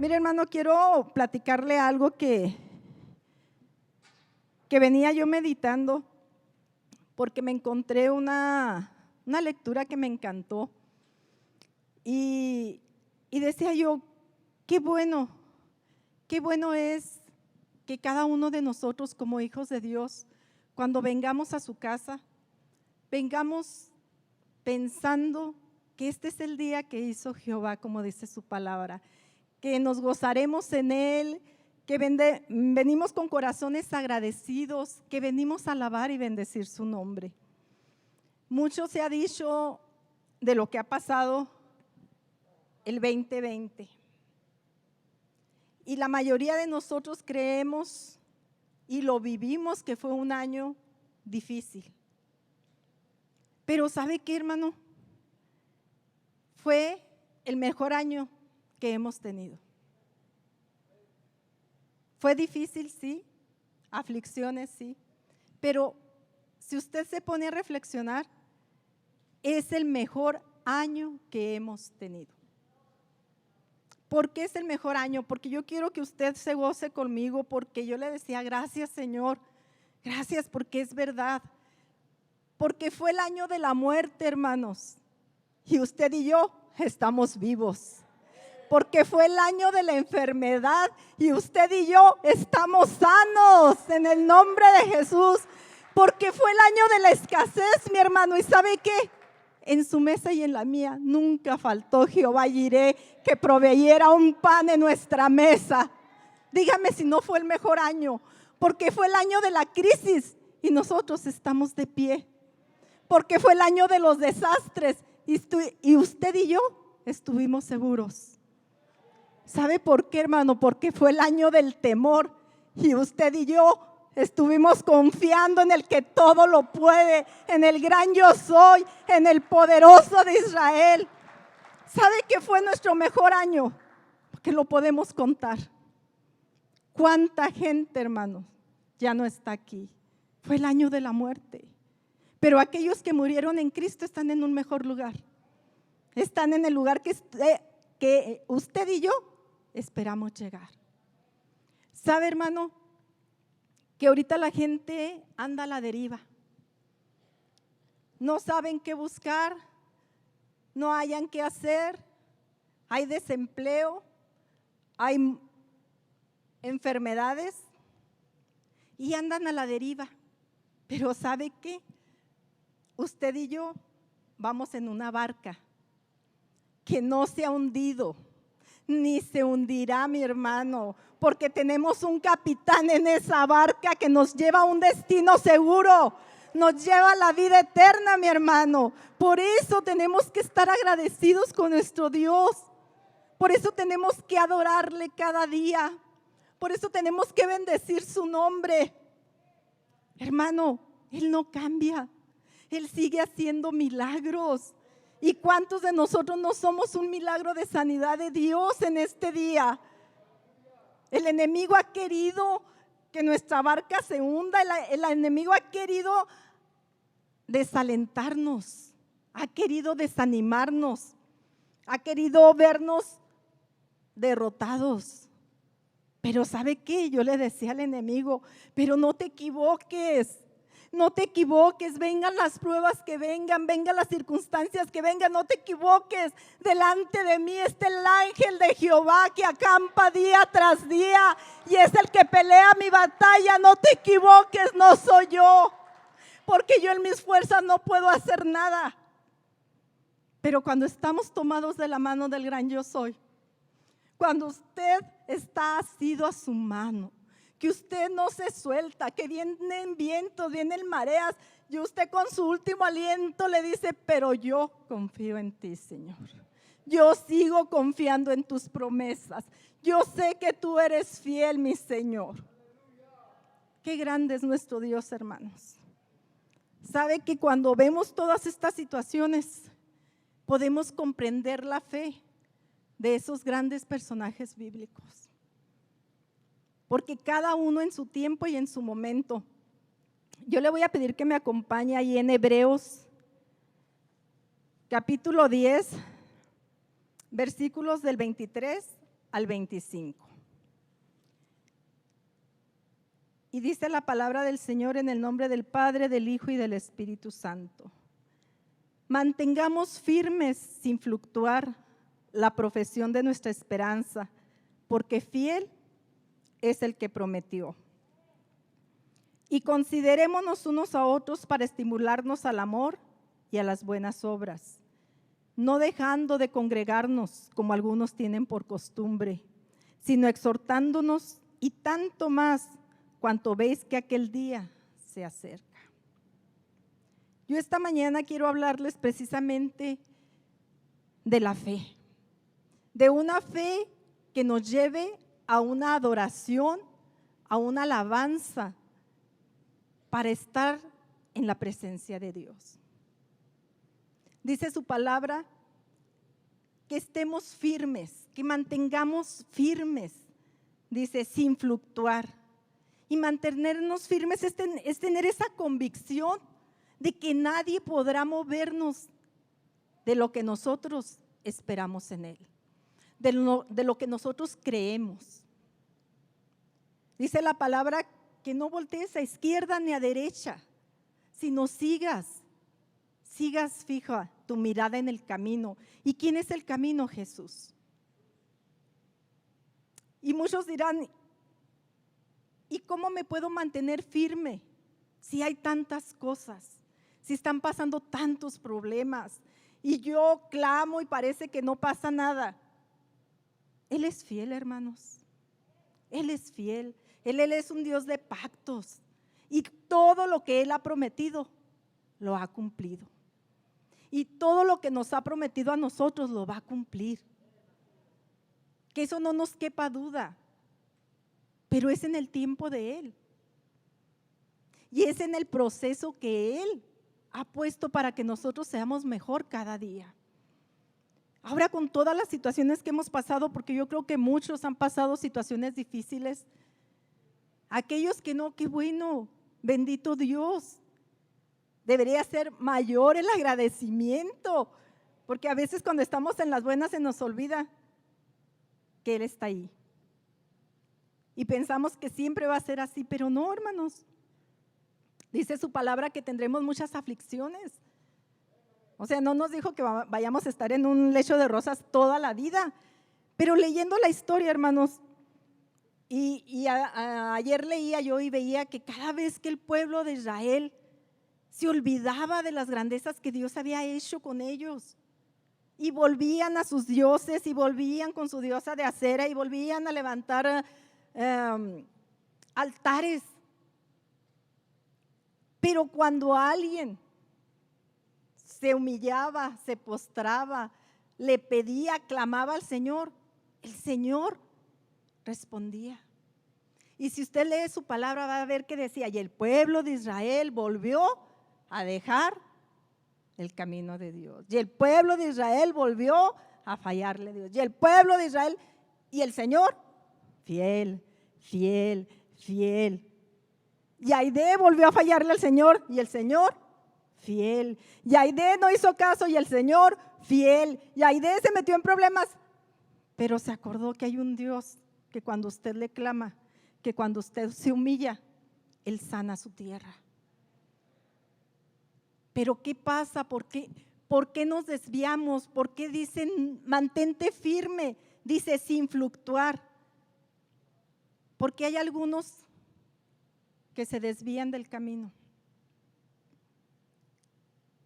Mire, hermano, quiero platicarle algo que venía yo meditando porque me encontré una lectura que me encantó y decía yo, qué bueno es que cada uno de nosotros como hijos de Dios, cuando vengamos a su casa, vengamos pensando que este es el día que hizo Jehová, como dice su palabra, que nos gozaremos en Él, que venimos con corazones agradecidos, que venimos a alabar y bendecir su nombre. Mucho se ha dicho de lo que ha pasado el 2020 y la mayoría de nosotros creemos y lo vivimos que fue un año difícil. Pero ¿sabe qué, hermano? Fue el mejor año que hemos tenido. Fue difícil, sí, aflicciones, sí, pero si usted se pone a reflexionar, es el mejor año que hemos tenido. ¿Por qué es el mejor año? Porque yo quiero que usted se goce conmigo, porque yo le decía, gracias Señor, gracias porque es verdad, porque fue el año de la muerte, hermanos, y usted y yo estamos vivos. Porque fue el año de la enfermedad y usted y yo estamos sanos en el nombre de Jesús. Porque fue el año de la escasez, mi hermano, y ¿sabe qué? En su mesa y en la mía nunca faltó Jehová Jireh que proveyera un pan en nuestra mesa. Dígame si no fue el mejor año, porque fue el año de la crisis y nosotros estamos de pie. Porque fue el año de los desastres y usted y yo estuvimos seguros. ¿Sabe por qué, hermano? Porque fue el año del temor y usted y yo estuvimos confiando en el que todo lo puede, en el gran yo soy, en el poderoso de Israel. ¿Sabe qué fue nuestro mejor año? Porque lo podemos contar. ¿Cuánta gente, hermano, ya no está aquí? Fue el año de la muerte. Pero aquellos que murieron en Cristo están en un mejor lugar. Están en el lugar que usted y yo esperamos llegar. ¿Sabe, hermano? Que ahorita la gente anda a la deriva. No saben qué buscar, no hayan qué hacer, hay desempleo, hay enfermedades y andan a la deriva. Pero ¿sabe qué? Usted y yo vamos en una barca que no se ha hundido, ni se hundirá, mi hermano, porque tenemos un capitán en esa barca que nos lleva a un destino seguro, nos lleva a la vida eterna, mi hermano. Por eso tenemos que estar agradecidos con nuestro Dios, por eso tenemos que adorarle cada día, por eso tenemos que bendecir su nombre. Hermano, Él no cambia, Él sigue haciendo milagros. ¿Y cuántos de nosotros no somos un milagro de sanidad de Dios en este día? El enemigo ha querido que nuestra barca se hunda, el enemigo ha querido desalentarnos, ha querido desanimarnos, ha querido vernos derrotados. Pero ¿sabe qué? Yo le decía al enemigo, pero no te equivoques. No te equivoques, vengan las pruebas que vengan las circunstancias que vengan, no te equivoques. Delante de mí está el ángel de Jehová que acampa día tras día y es el que pelea mi batalla. No te equivoques, no soy yo, porque yo en mis fuerzas no puedo hacer nada. Pero cuando estamos tomados de la mano del gran yo soy, cuando usted está asido a su mano, que usted no se suelta, que vienen vientos, vienen mareas, y usted con su último aliento le dice, pero yo confío en ti, Señor. Yo sigo confiando en tus promesas. Yo sé que tú eres fiel, mi Señor. Qué grande es nuestro Dios, hermanos. Sabe que cuando vemos todas estas situaciones, podemos comprender la fe de esos grandes personajes bíblicos. Porque cada uno en su tiempo y en su momento. Yo le voy a pedir que me acompañe ahí en Hebreos, capítulo 10, versículos del 23 al 25. Y dice la palabra del Señor en el nombre del Padre, del Hijo y del Espíritu Santo. Mantengamos firmes sin fluctuar la profesión de nuestra esperanza, porque fiel es el que prometió. Y considerémonos unos a otros para estimularnos al amor y a las buenas obras, no dejando de congregarnos como algunos tienen por costumbre, sino exhortándonos, y tanto más cuanto veis que aquel día se acerca. Yo esta mañana quiero hablarles precisamente de la fe, de una fe que nos lleve a una adoración, a una alabanza, para estar en la presencia de Dios. Dice su palabra que estemos firmes, que mantengamos firmes, dice, sin fluctuar. Y mantenernos firmes es tener esa convicción de que nadie podrá movernos de lo que nosotros esperamos en Él, de lo que nosotros creemos. Dice la palabra que no voltees a izquierda ni a derecha, sino sigas fija tu mirada en el camino. ¿Y quién es el camino? Jesús. Y muchos dirán, ¿y cómo me puedo mantener firme si hay tantas cosas? Si están pasando tantos problemas y yo clamo y parece que no pasa nada. Él es fiel, hermanos. Él es fiel. Él es un Dios de pactos y todo lo que Él ha prometido lo ha cumplido. Y todo lo que nos ha prometido a nosotros lo va a cumplir. Que eso no nos quepa duda, pero es en el tiempo de Él. Y es en el proceso que Él ha puesto para que nosotros seamos mejor cada día. Ahora, con todas las situaciones que hemos pasado, porque yo creo que muchos han pasado situaciones difíciles, aquellos que no, qué bueno, bendito Dios. Debería ser mayor el agradecimiento, porque a veces cuando estamos en las buenas se nos olvida que Él está ahí. Y pensamos que siempre va a ser así, pero no, hermanos. Dice su palabra que tendremos muchas aflicciones. O sea, no nos dijo que vayamos a estar en un lecho de rosas toda la vida, pero leyendo la historia, hermanos, ayer leía yo y veía que cada vez que el pueblo de Israel se olvidaba de las grandezas que Dios había hecho con ellos y volvían a sus dioses y volvían con su diosa de acera y volvían a levantar altares. Pero cuando alguien se humillaba, se postraba, le pedía, clamaba al Señor, el Señor respondía. Y si usted lee su palabra va a ver que decía, y el pueblo de Israel volvió a dejar el camino de Dios. Y el pueblo de Israel volvió a fallarle a Dios. Y el pueblo de Israel y el Señor, fiel, fiel, fiel. Y Aide volvió a fallarle al Señor y el Señor, fiel. Y Aide no hizo caso y el Señor, fiel. Y Aide se metió en problemas, pero se acordó que hay un Dios que cuando usted le clama, que cuando usted se humilla, Él sana su tierra. Pero ¿qué pasa? ¿Por qué nos desviamos? ¿Por qué dicen mantente firme? Dice sin fluctuar. Porque hay algunos que se desvían del camino.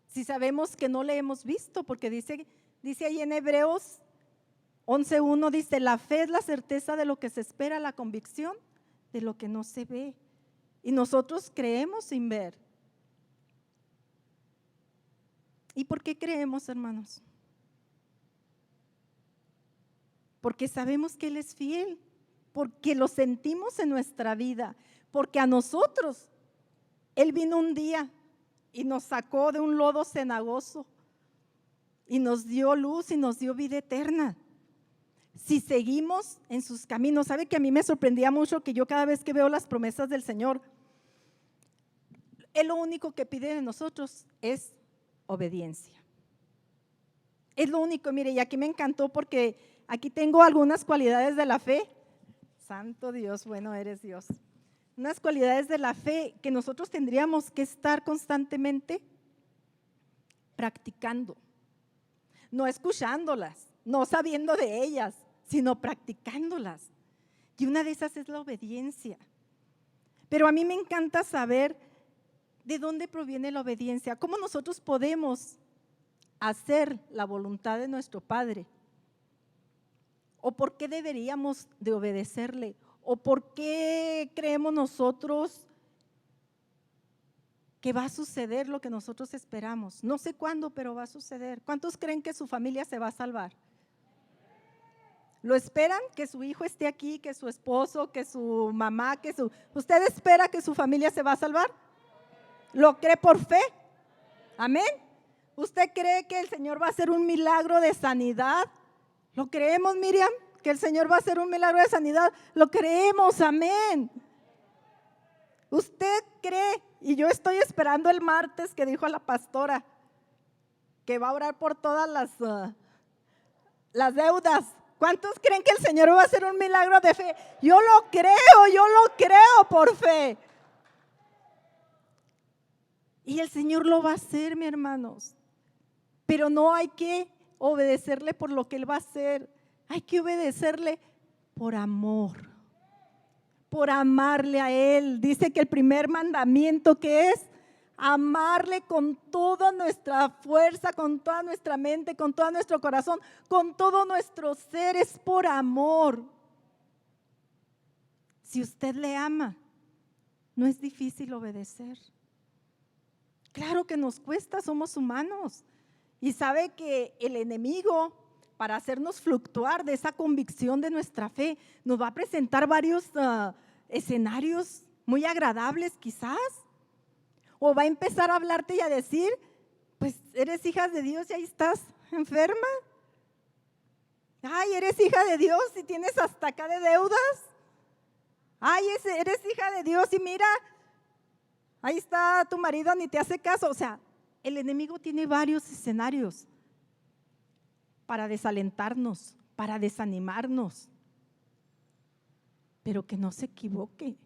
Si sabemos que no le hemos visto, porque dice ahí en Hebreos 11:1, dice, la fe es la certeza de lo que se espera, la convicción de lo que no se ve. Y nosotros creemos sin ver. ¿Y por qué creemos, hermanos? Porque sabemos que Él es fiel, porque lo sentimos en nuestra vida, porque a nosotros Él vino un día y nos sacó de un lodo cenagoso y nos dio luz y nos dio vida eterna. Si seguimos en sus caminos, sabe que a mí me sorprendía mucho que yo cada vez que veo las promesas del Señor, Él lo único que pide de nosotros es obediencia. Es lo único, mire, y aquí me encantó porque aquí tengo algunas cualidades de la fe. Santo Dios, bueno eres Dios. Unas cualidades de la fe que nosotros tendríamos que estar constantemente practicando, no escuchándolas, no sabiendo de ellas, sino practicándolas. Y una de esas es la obediencia. Pero a mí me encanta saber de dónde proviene la obediencia, cómo nosotros podemos hacer la voluntad de nuestro Padre, o por qué deberíamos de obedecerle, o por qué creemos nosotros que va a suceder lo que nosotros esperamos. No sé cuándo, pero va a suceder. ¿Cuántos creen que su familia se va a salvar? ¿Lo esperan? Que su hijo esté aquí, que su esposo, que su mamá, ¿Usted espera que su familia se va a salvar? ¿Lo cree por fe? Amén. ¿Usted cree que el Señor va a hacer un milagro de sanidad? ¿Lo creemos, Miriam? Que el Señor va a hacer un milagro de sanidad. Lo creemos, amén. ¿Usted cree? Y yo estoy esperando el martes que dijo la pastora que va a orar por todas las deudas. ¿Cuántos creen que el Señor va a hacer un milagro de fe? Yo lo creo por fe. Y el Señor lo va a hacer, mis hermanos. Pero no hay que obedecerle por lo que Él va a hacer. Hay que obedecerle por amor, por amarle a Él. Dice que el primer mandamiento que es amarle con toda nuestra fuerza, con toda nuestra mente, con todo nuestro corazón, con todo nuestro ser, es por amor. Si usted le ama, no es difícil obedecer. Claro que nos cuesta, somos humanos. Y sabe que el enemigo, para hacernos fluctuar de esa convicción de nuestra fe, nos va a presentar varios escenarios muy agradables quizás. O va a empezar a hablarte y a decir, pues eres hija de Dios y ahí estás enferma. Ay, eres hija de Dios y tienes hasta acá de deudas. Ay, eres hija de Dios y mira, ahí está tu marido, ni te hace caso. O sea, el enemigo tiene varios escenarios para desalentarnos, para desanimarnos. Pero que no se equivoque,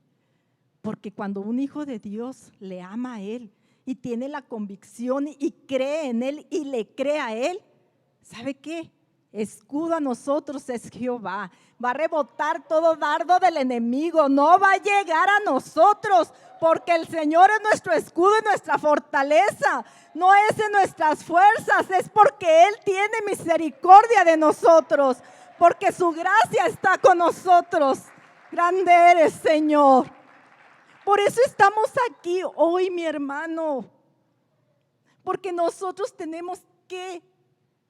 porque cuando un hijo de Dios le ama a Él y tiene la convicción y cree en Él y le cree a Él, ¿sabe qué? Escudo a nosotros es Jehová. Va a rebotar todo dardo del enemigo, no va a llegar a nosotros, porque el Señor es nuestro escudo y nuestra fortaleza. No es en nuestras fuerzas, es porque Él tiene misericordia de nosotros, porque su gracia está con nosotros. Grande eres, Señor. Por eso estamos aquí hoy, mi hermano, porque nosotros tenemos que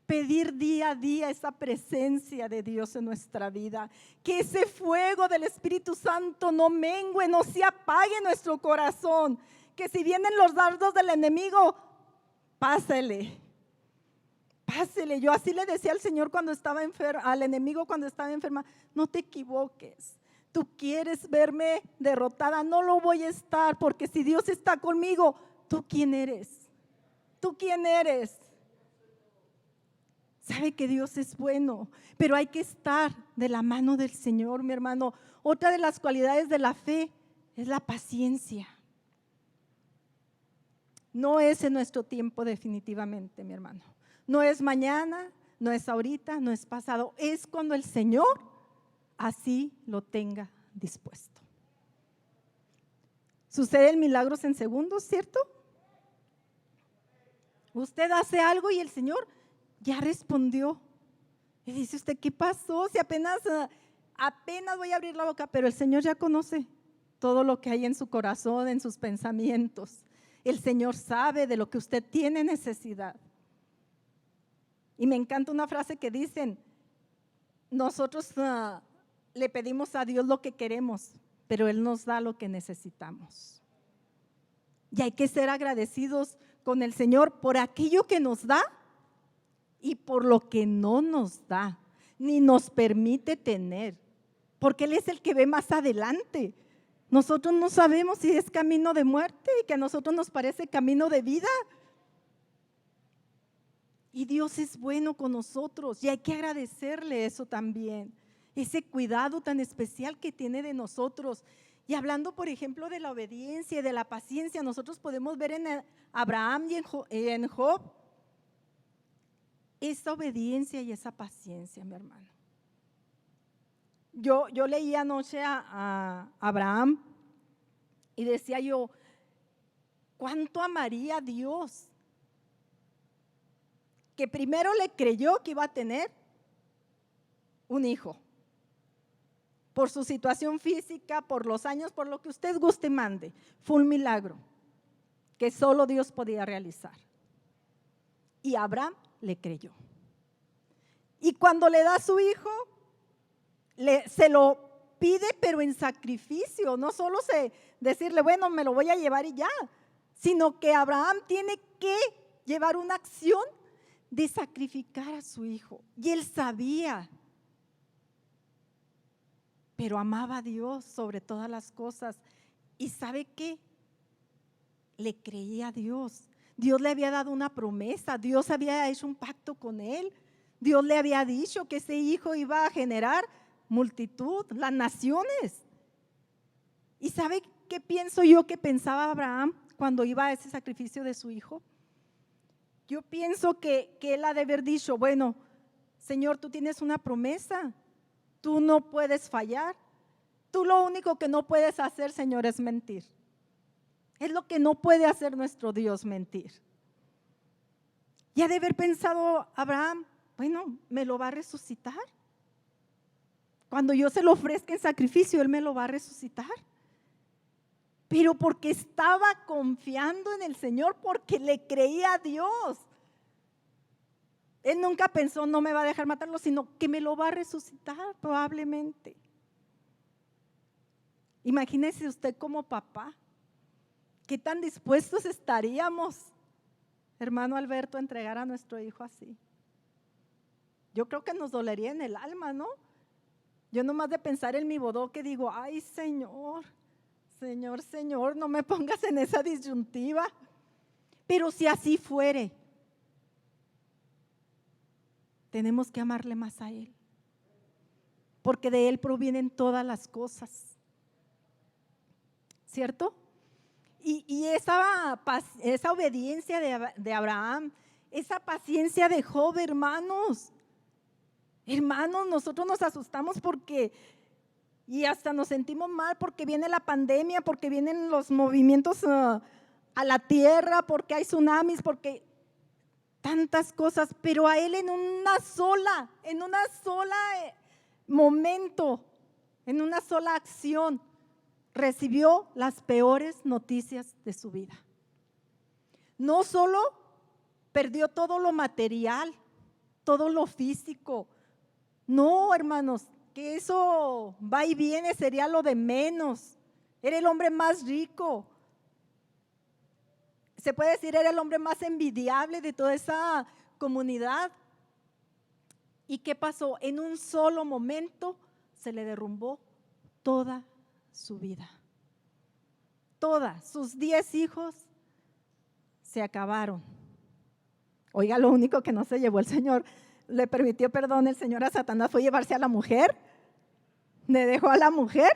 pedir día a día esa presencia de Dios en nuestra vida, que ese fuego del Espíritu Santo no mengue, no se apague en nuestro corazón, que si vienen los dardos del enemigo, pásele. Yo así le decía al Señor cuando estaba enferma, al enemigo cuando estaba enferma, no te equivoques. Tú quieres verme derrotada, no lo voy a estar, porque si Dios está conmigo, ¿tú quién eres? ¿Tú quién eres? Sabe que Dios es bueno, pero hay que estar de la mano del Señor, mi hermano. Otra de las cualidades de la fe es la paciencia. No es en nuestro tiempo definitivamente, mi hermano. No es mañana, no es ahorita, no es pasado. Es cuando el Señor así lo tenga dispuesto. Suceden milagros en segundos, ¿cierto? Usted hace algo y el Señor ya respondió. Y dice usted, ¿qué pasó? Si apenas voy a abrir la boca, pero el Señor ya conoce todo lo que hay en su corazón, en sus pensamientos. El Señor sabe de lo que usted tiene necesidad. Y me encanta una frase que dicen, nosotros le pedimos a Dios lo que queremos, pero Él nos da lo que necesitamos. Y hay que ser agradecidos con el Señor por aquello que nos da y por lo que no nos da, ni nos permite tener, porque Él es el que ve más adelante. Nosotros no sabemos si es camino de muerte y que a nosotros nos parece camino de vida. Y Dios es bueno con nosotros y hay que agradecerle eso también, ese cuidado tan especial que tiene de nosotros. Y hablando, por ejemplo, de la obediencia y de la paciencia, nosotros podemos ver en Abraham y en Job esa obediencia y esa paciencia, mi hermano. Yo leí anoche a Abraham y decía yo, ¿cuánto amaría a Dios? Que primero le creyó que iba a tener un hijo. Por su situación física, por los años, por lo que usted guste y mande. Fue un milagro que solo Dios podía realizar. Y Abraham le creyó. Y cuando le da a su hijo, se lo pide, pero en sacrificio. No solo decirle, bueno, me lo voy a llevar y ya, sino que Abraham tiene que llevar una acción de sacrificar a su hijo. Y él sabía, pero amaba a Dios sobre todas las cosas. ¿Y sabe qué? Le creía a Dios. Dios le había dado una promesa, Dios había hecho un pacto con él. Dios le había dicho que ese hijo iba a generar multitud, las naciones. ¿Y sabe qué pienso yo que pensaba Abraham cuando iba a ese sacrificio de su hijo? Yo pienso que él ha de haber dicho, bueno, Señor, tú tienes una promesa, tú no puedes fallar, tú lo único que no puedes hacer, Señor, es mentir. Es lo que no puede hacer nuestro Dios, mentir. Y ha de haber pensado Abraham, bueno, ¿me lo va a resucitar? Cuando yo se lo ofrezca en sacrificio, Él me lo va a resucitar. Pero porque estaba confiando en el Señor, porque le creía a Dios. Él nunca pensó, no me va a dejar matarlo, sino que me lo va a resucitar probablemente. Imagínese usted como papá, ¿qué tan dispuestos estaríamos, hermano Alberto, a entregar a nuestro hijo así? Yo creo que nos dolería en el alma, ¿no? Yo nomás de pensar en mi bodoque digo, ay Señor, Señor, Señor, no me pongas en esa disyuntiva. Pero si así fuere, tenemos que amarle más a Él, porque de Él provienen todas las cosas, ¿cierto? Y esa obediencia de Abraham, esa paciencia de Job, hermanos, nosotros nos asustamos porque, y hasta nos sentimos mal porque viene la pandemia, porque vienen los movimientos a la tierra, porque hay tsunamis, porque tantas cosas, pero a él en una sola momento, en una sola acción, recibió las peores noticias de su vida. No solo perdió todo lo material, todo lo físico. No, hermanos, que eso va y viene, sería lo de menos. Era el hombre más rico. Se puede decir, era el hombre más envidiable de toda esa comunidad. ¿Y qué pasó? En un solo momento se le derrumbó toda su vida. Todas sus 10 hijos se acabaron. Oiga, lo único que no se llevó el Señor, le permitió perdón el Señor a Satanás, fue llevarse a la mujer. Le dejó a la mujer.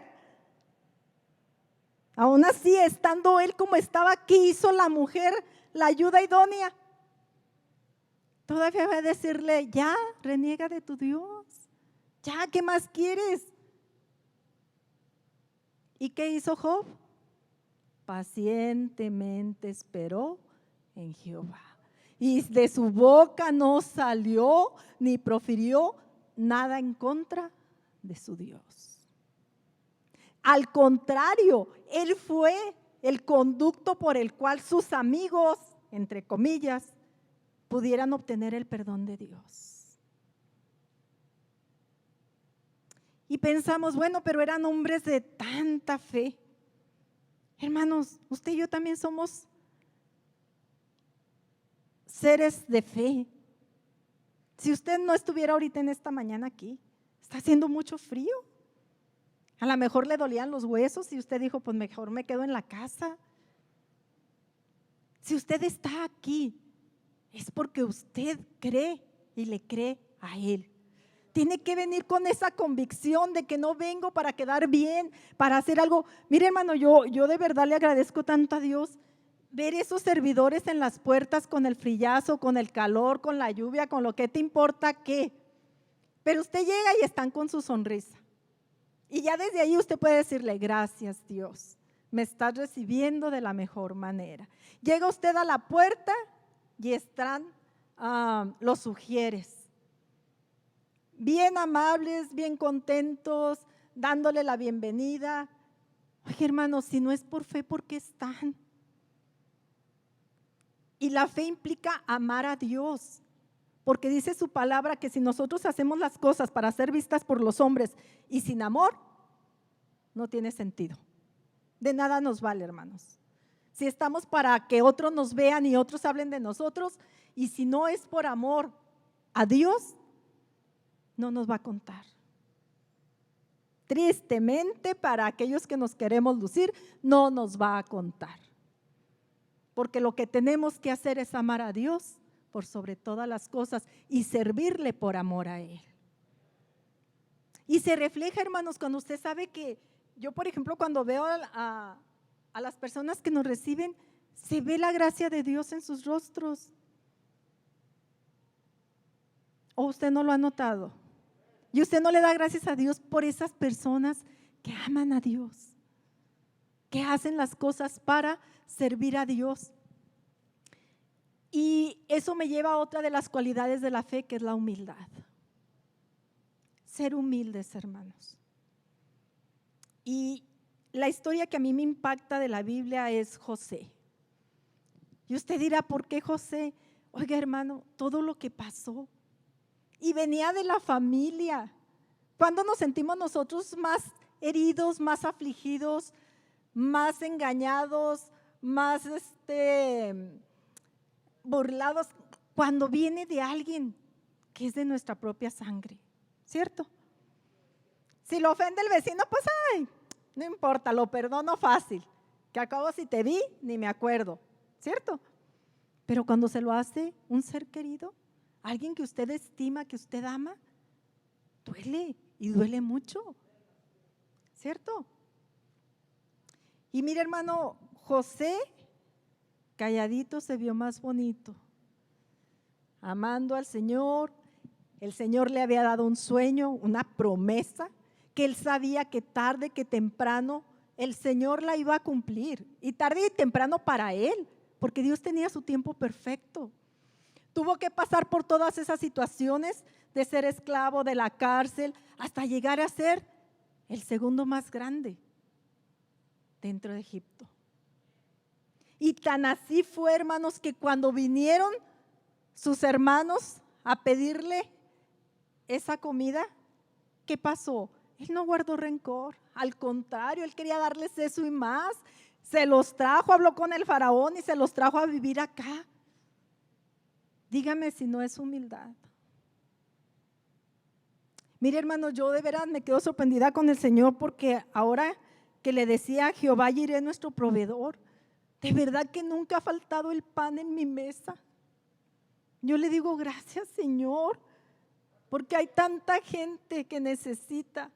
Aún así, estando él como estaba, ¿qué hizo la mujer? La ayuda idónea. Todavía va a decirle, ya, reniega de tu Dios. Ya, ¿qué más quieres? ¿Y qué hizo Job? Pacientemente esperó en Jehová. Y de su boca no salió ni profirió nada en contra de su Dios. Al contrario, él fue el conducto por el cual sus amigos, entre comillas, pudieran obtener el perdón de Dios. Y pensamos, bueno, pero eran hombres de tanta fe. Hermanos, usted y yo también somos seres de fe. Si usted no estuviera ahorita en esta mañana aquí, está haciendo mucho frío. A lo mejor le dolían los huesos y usted dijo, pues mejor me quedo en la casa. Si usted está aquí, es porque usted cree y le cree a Él. Tiene que venir con esa convicción de que no vengo para quedar bien, para hacer algo. Mire, hermano, yo de verdad le agradezco tanto a Dios ver esos servidores en las puertas con el frillazo, con el calor, con la lluvia, con lo que te importa qué. Pero usted llega y están con su sonrisa. Y ya desde ahí usted puede decirle, gracias Dios, me estás recibiendo de la mejor manera. Llega usted a la puerta y están los sugieres, bien amables, bien contentos, dándole la bienvenida. Oye, hermanos, si no es por fe, ¿por qué están? Y la fe implica amar a Dios, porque dice su palabra que si nosotros hacemos las cosas para ser vistas por los hombres y sin amor, no tiene sentido. De nada nos vale, hermanos. Si estamos para que otros nos vean y otros hablen de nosotros, y si no es por amor a Dios, no nos va a contar. Tristemente, para aquellos que nos queremos lucir, no nos va a contar. Porque lo que tenemos que hacer es amar a Dios por sobre todas las cosas y servirle por amor a Él. Y se refleja, hermanos, cuando usted sabe que yo, por ejemplo, cuando veo a las personas que nos reciben, se ve la gracia de Dios en sus rostros. ¿O usted no lo ha notado? Y usted no le da gracias a Dios por esas personas que aman a Dios, que hacen las cosas para servir a Dios. Y eso me lleva a otra de las cualidades de la fe, que es la humildad. Ser humildes, hermanos. Y la historia que a mí me impacta de la Biblia es José. Y usted dirá, ¿por qué José? Oiga, hermano, todo lo que pasó. Y venía de la familia. ¿Cuándo nos sentimos nosotros más heridos, más afligidos, más engañados, más burlados? Cuando viene de alguien que es de nuestra propia sangre, ¿cierto? Si lo ofende el vecino, pues ay, no importa, lo perdono fácil, que acabo si te vi, ni me acuerdo, ¿cierto? Pero cuando se lo hace un ser querido, alguien que usted estima, que usted ama, duele y duele mucho, ¿cierto? Y mire, hermano, José calladito se vio más bonito, amando al Señor. El Señor le había dado un sueño, una promesa, que él sabía que tarde que temprano el Señor la iba a cumplir, y tarde y temprano para él, porque Dios tenía su tiempo perfecto. Tuvo que pasar por todas esas situaciones de ser esclavo, de la cárcel, hasta llegar a ser el segundo más grande dentro de Egipto. Y tan así fue, hermanos, que cuando vinieron sus hermanos a pedirle esa comida, ¿qué pasó? Él no guardó rencor, al contrario, él quería darles eso y más. Se los trajo, habló con el faraón y se los trajo a vivir acá. Dígame si no es humildad. Mire, hermano, yo de veras me quedo sorprendida con el Señor, porque ahora que le decía a Jehová Jireh, nuestro proveedor, de verdad que nunca ha faltado el pan en mi mesa. Yo le digo gracias, Señor, porque hay tanta gente que necesita.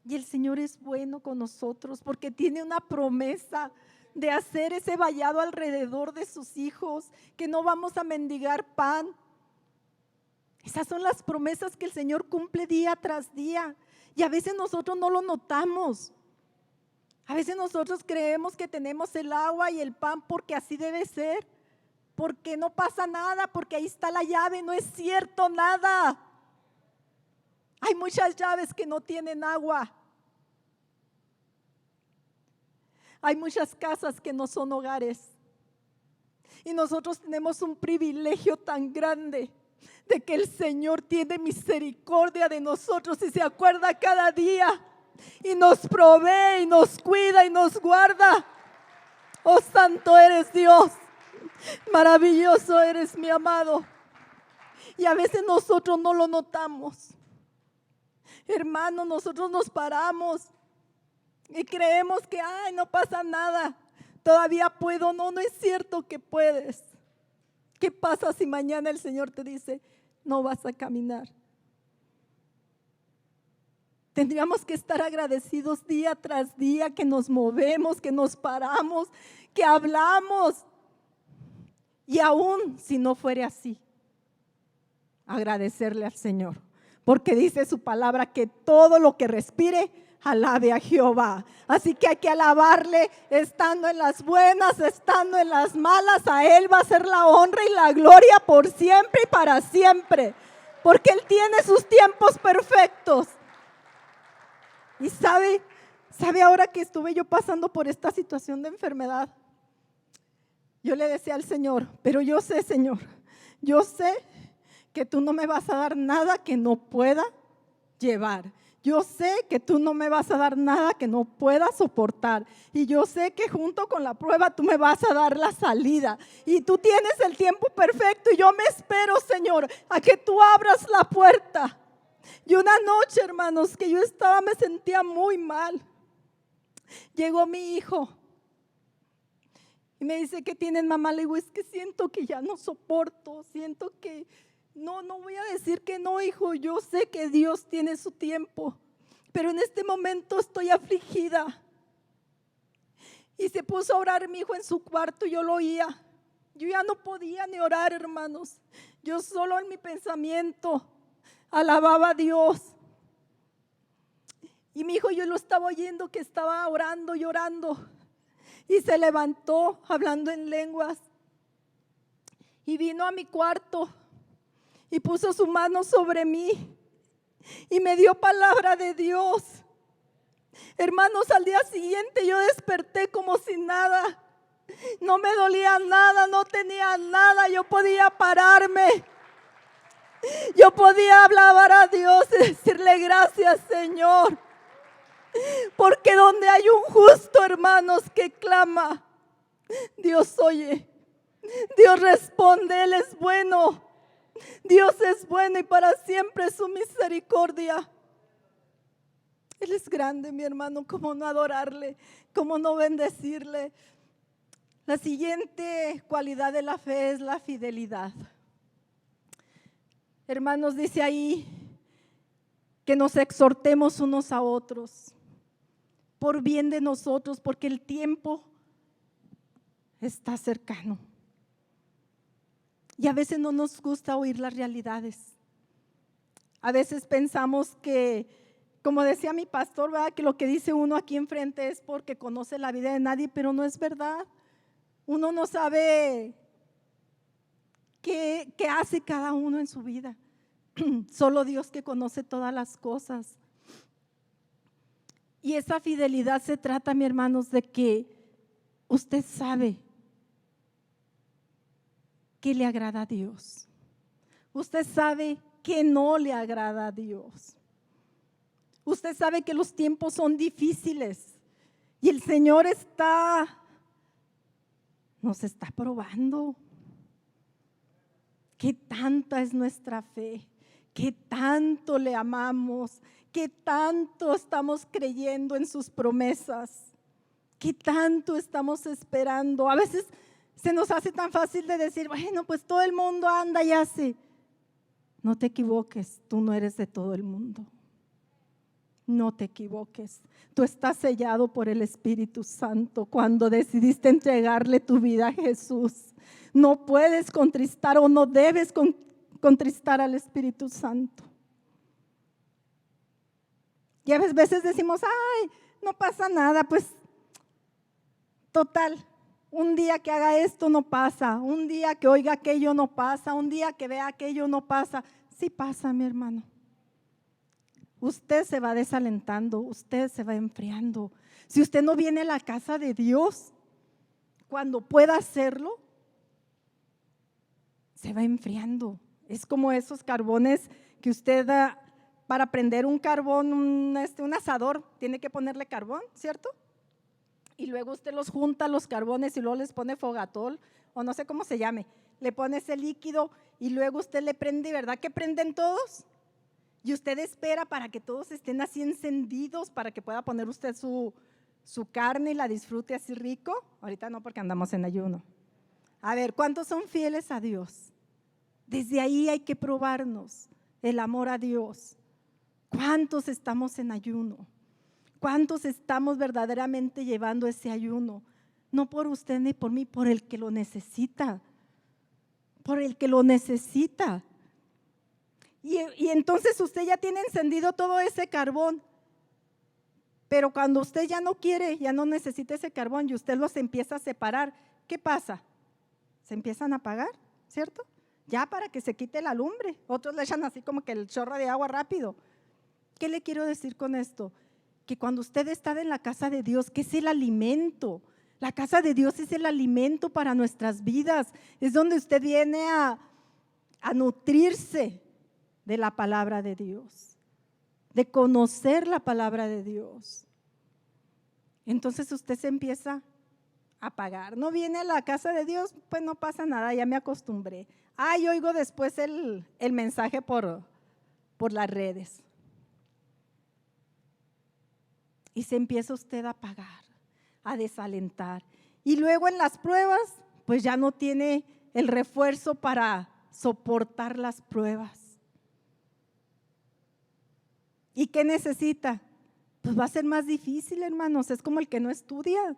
Y el Señor es bueno con nosotros, porque tiene una promesa de hacer ese vallado alrededor de sus hijos, que no vamos a mendigar pan. Esas son las promesas que el Señor cumple día tras día, y a veces nosotros no lo notamos. A veces nosotros creemos que tenemos el agua y el pan porque así debe ser, porque no pasa nada, porque ahí está la llave. No es cierto nada. Hay muchas llaves que no tienen agua. Hay muchas casas que no son hogares. Y nosotros tenemos un privilegio tan grande de que el Señor tiene misericordia de nosotros y se acuerda cada día y nos provee y nos cuida y nos guarda. Oh, santo eres Dios, maravilloso eres mi amado. Y a veces nosotros no lo notamos. Hermano, nosotros nos paramos y creemos que ay, no pasa nada, todavía puedo. No, no es cierto que puedes. ¿Qué pasa si mañana el Señor te dice, no vas a caminar? Tendríamos que estar agradecidos día tras día, que nos movemos, que nos paramos, que hablamos. Y aún si no fuere así, agradecerle al Señor, porque dice su palabra que todo lo que respire, alabe a Jehová. Así que hay que alabarle estando en las buenas, estando en las malas. A Él va a ser la honra y la gloria por siempre y para siempre, porque Él tiene sus tiempos perfectos. Y sabe ahora que estuve yo pasando por esta situación de enfermedad, yo le decía al Señor, pero yo sé, Señor, yo sé que tú no me vas a dar nada que no pueda llevar. Yo sé que tú no me vas a dar nada que no pueda soportar. Y yo sé que junto con la prueba tú me vas a dar la salida. Y tú tienes el tiempo perfecto y yo me espero, Señor, a que tú abras la puerta. Y una noche, hermanos, que yo me sentía muy mal. Llegó mi hijo y me dice, ¿qué tienes, mamá? Le digo, es que siento que ya no soporto, siento que no voy a decir que no, hijo, yo sé que Dios tiene su tiempo, pero en este momento estoy afligida. Y se puso a orar mi hijo en su cuarto y yo lo oía. Yo ya no podía ni orar, hermanos. Yo solo en mi pensamiento alababa a Dios. Y mi hijo, yo lo estaba oyendo que estaba orando, llorando. Y se levantó hablando en lenguas. Y vino a mi cuarto y puso su mano sobre mí y me dio palabra de Dios. Hermanos, al día siguiente yo desperté como si nada. No me dolía nada, no tenía nada. Yo podía pararme. Yo podía hablar a Dios y decirle gracias, Señor. Porque donde hay un justo, hermanos, que clama, Dios oye, Dios responde. Él es bueno, Dios es bueno y para siempre es su misericordia. Él es grande, mi hermano. ¿Cómo no adorarle? ¿Cómo no bendecirle? La siguiente cualidad de la fe es la fidelidad. Hermanos, dice ahí que nos exhortemos unos a otros por bien de nosotros, porque el tiempo está cercano. Y a veces no nos gusta oír las realidades. A veces pensamos que, como decía mi pastor, ¿verdad?, que lo que dice uno aquí enfrente es porque conoce la vida de nadie, pero no es verdad. Uno no sabe qué hace cada uno en su vida. Solo Dios que conoce todas las cosas. Y esa fidelidad se trata, mis hermanos, de que usted sabe que le agrada a Dios. Usted sabe que no le agrada a Dios. Usted sabe que los tiempos son difíciles y el Señor nos está probando. ¿Qué tanta es nuestra fe? ¿Qué tanto le amamos? ¿Qué tanto estamos creyendo en sus promesas? ¿Qué tanto estamos esperando? A veces se nos hace tan fácil de decir, bueno, pues todo el mundo anda y hace. No te equivoques, tú no eres de todo el mundo. No te equivoques. Tú estás sellado por el Espíritu Santo cuando decidiste entregarle tu vida a Jesús. No puedes contristar o no debes contristar al Espíritu Santo. Y a veces decimos, ay, no pasa nada, pues total, un día que haga esto no pasa, un día que oiga aquello no pasa, un día que vea aquello no pasa. Sí pasa, mi hermano. Usted se va desalentando, usted se va enfriando. Si usted no viene a la casa de Dios, cuando pueda hacerlo, se va enfriando. Es como esos carbones que usted da para prender un carbón, un asador, tiene que ponerle carbón, ¿cierto? Y luego usted los junta los carbones y luego les pone fogatol o no sé cómo se llame. Le pone ese líquido y luego usted le prende, ¿verdad que prenden todos? Y usted espera para que todos estén así encendidos para que pueda poner usted su carne y la disfrute así rico. Ahorita no, porque andamos en ayuno. A ver, ¿cuántos son fieles a Dios? Desde ahí hay que probarnos el amor a Dios. ¿Cuántos estamos en ayuno? ¿Cuántos estamos verdaderamente llevando ese ayuno? No por usted ni por mí, por el que lo necesita. Por el que lo necesita. Y entonces usted ya tiene encendido todo ese carbón. Pero cuando usted ya no quiere, ya no necesita ese carbón y usted los empieza a separar, ¿qué pasa? Se empiezan a apagar, ¿cierto? Ya para que se quite la lumbre. Otros le echan así como que el chorro de agua rápido. ¿Qué le quiero decir con esto? Que cuando usted está en la casa de Dios, que es el alimento, la casa de Dios es el alimento para nuestras vidas, es donde usted viene a nutrirse de la palabra de Dios, de conocer la palabra de Dios. Entonces usted se empieza a pagar. No viene a la casa de Dios, pues no pasa nada, ya me acostumbré. Yo oigo después el mensaje por las redes. Y se empieza usted a pagar, a desalentar. Y luego en las pruebas, pues ya no tiene el refuerzo para soportar las pruebas. ¿Y qué necesita? Pues va a ser más difícil, hermanos, es como el que no estudia.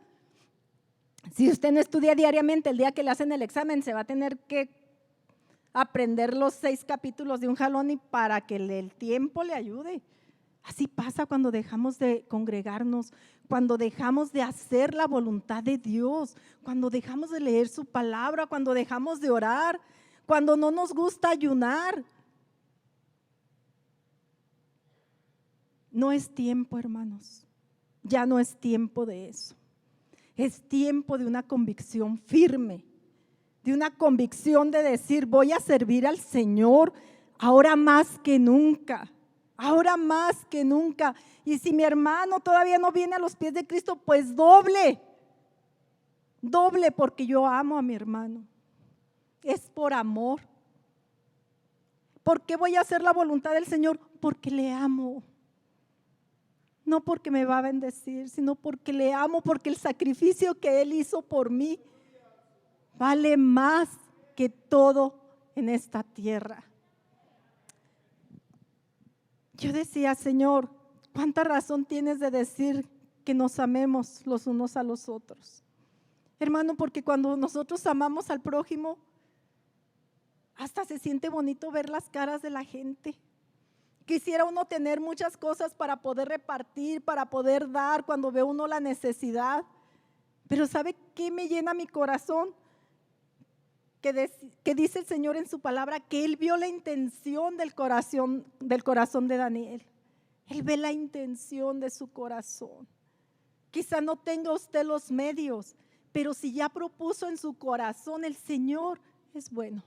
Si usted no estudia diariamente, el día que le hacen el examen se va a tener que aprender los 6 capítulos de un jalón y para que el tiempo le ayude. Así pasa cuando dejamos de congregarnos, cuando dejamos de hacer la voluntad de Dios, cuando dejamos de leer su palabra, cuando dejamos de orar, cuando no nos gusta ayunar. No es tiempo, hermanos, ya no es tiempo de eso. Es tiempo de una convicción firme, de una convicción de decir, voy a servir al Señor ahora más que nunca. Ahora más que nunca. Y si mi hermano todavía no viene a los pies de Cristo, pues doble, porque yo amo a mi hermano. Es por amor. ¿Por qué voy a hacer la voluntad del Señor? Porque le amo. No porque me va a bendecir, sino porque le amo, porque el sacrificio que Él hizo por mí vale más que todo en esta tierra. Yo decía, Señor, ¿cuánta razón tienes de decir que nos amemos los unos a los otros? Hermano, porque cuando nosotros amamos al prójimo, hasta se siente bonito ver las caras de la gente. Quisiera uno tener muchas cosas para poder repartir, para poder dar cuando ve uno la necesidad. Pero ¿sabe qué me llena mi corazón? Que dice el Señor en su palabra que Él vio la intención del corazón de Daniel. Él ve la intención de su corazón. Quizá no tenga usted los medios, pero si ya propuso en su corazón, el Señor es bueno.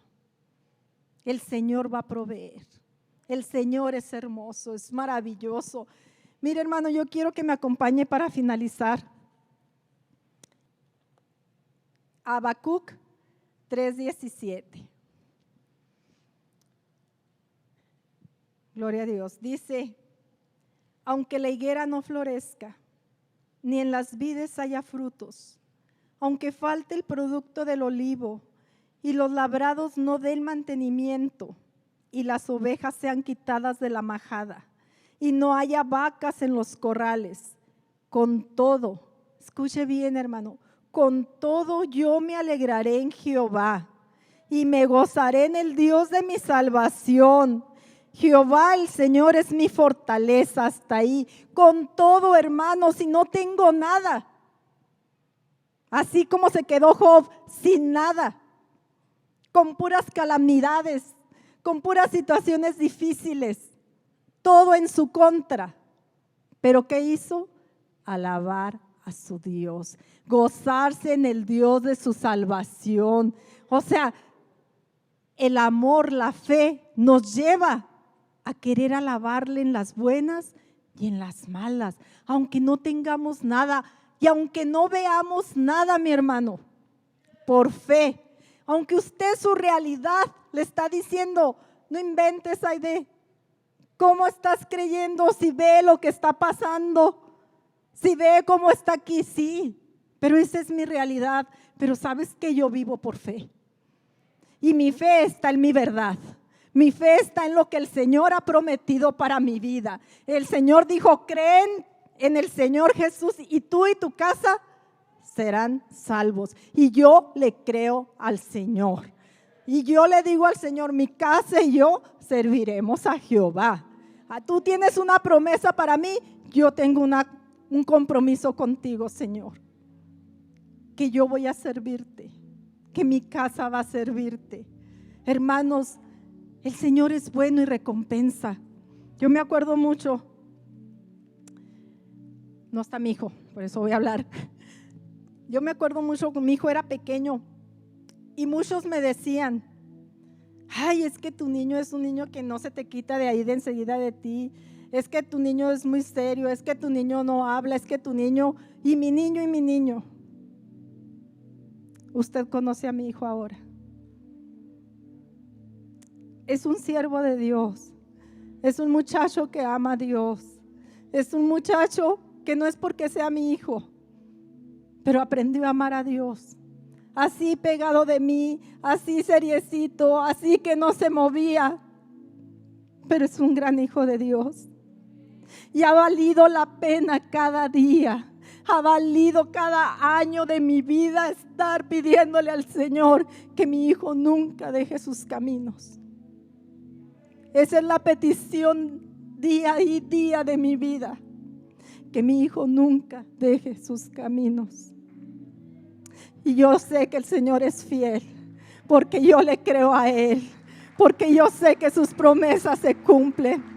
El Señor va a proveer. El Señor es hermoso, es maravilloso. Mire, hermano, yo quiero que me acompañe para finalizar. Habacuc 3:17. Gloria a Dios. Dice, aunque la higuera no florezca, ni en las vides haya frutos, aunque falte el producto del olivo y los labrados no den mantenimiento y las ovejas sean quitadas de la majada y no haya vacas en los corrales, con todo, escuche bien, hermano, con todo yo me alegraré en Jehová y me gozaré en el Dios de mi salvación. Jehová el Señor es mi fortaleza. Hasta ahí. Con todo, hermano, si no tengo nada, así como se quedó Job sin nada, con puras calamidades, con puras situaciones difíciles, todo en su contra. Pero ¿qué hizo? Alabar a su Dios, gozarse en el Dios de su salvación. O sea, el amor, la fe nos lleva a querer alabarle en las buenas y en las malas, aunque no tengamos nada y aunque no veamos nada, mi hermano, por fe. Aunque usted su realidad le está diciendo, no inventes, Aide, ¿cómo estás creyendo si ve lo que está pasando? Si ve cómo está aquí, sí, pero esa es mi realidad. Pero sabes que yo vivo por fe. Y mi fe está en mi verdad. Mi fe está en lo que el Señor ha prometido para mi vida. El Señor dijo, creen en el Señor Jesús y tú y tu casa serán salvos. Y yo le creo al Señor. Y yo le digo al Señor, mi casa y yo serviremos a Jehová. Tú tienes una promesa para mí, yo tengo un compromiso contigo, Señor. Que yo voy a servirte, que mi casa va a servirte. Hermanos, el Señor es bueno y recompensa. Yo me acuerdo mucho, no está mi hijo, por eso voy a hablar. Yo me acuerdo mucho que mi hijo era pequeño y muchos me decían, ay, es que tu niño es un niño que no se te quita de ahí de enseguida de ti. Es que tu niño es muy serio, es que tu niño no habla, es que tu niño, y mi niño. Usted conoce a mi hijo ahora. Es un siervo de Dios, es un muchacho que ama a Dios, es un muchacho que no es porque sea mi hijo, pero aprendió a amar a Dios, así pegado de mí, así seriecito, así que no se movía, pero es un gran hijo de Dios y ha valido la pena cada día. Ha valido cada año de mi vida estar pidiéndole al Señor que mi hijo nunca deje sus caminos. Esa es la petición día y día de mi vida, que mi hijo nunca deje sus caminos. Y yo sé que el Señor es fiel, porque yo le creo a Él, porque yo sé que sus promesas se cumplen.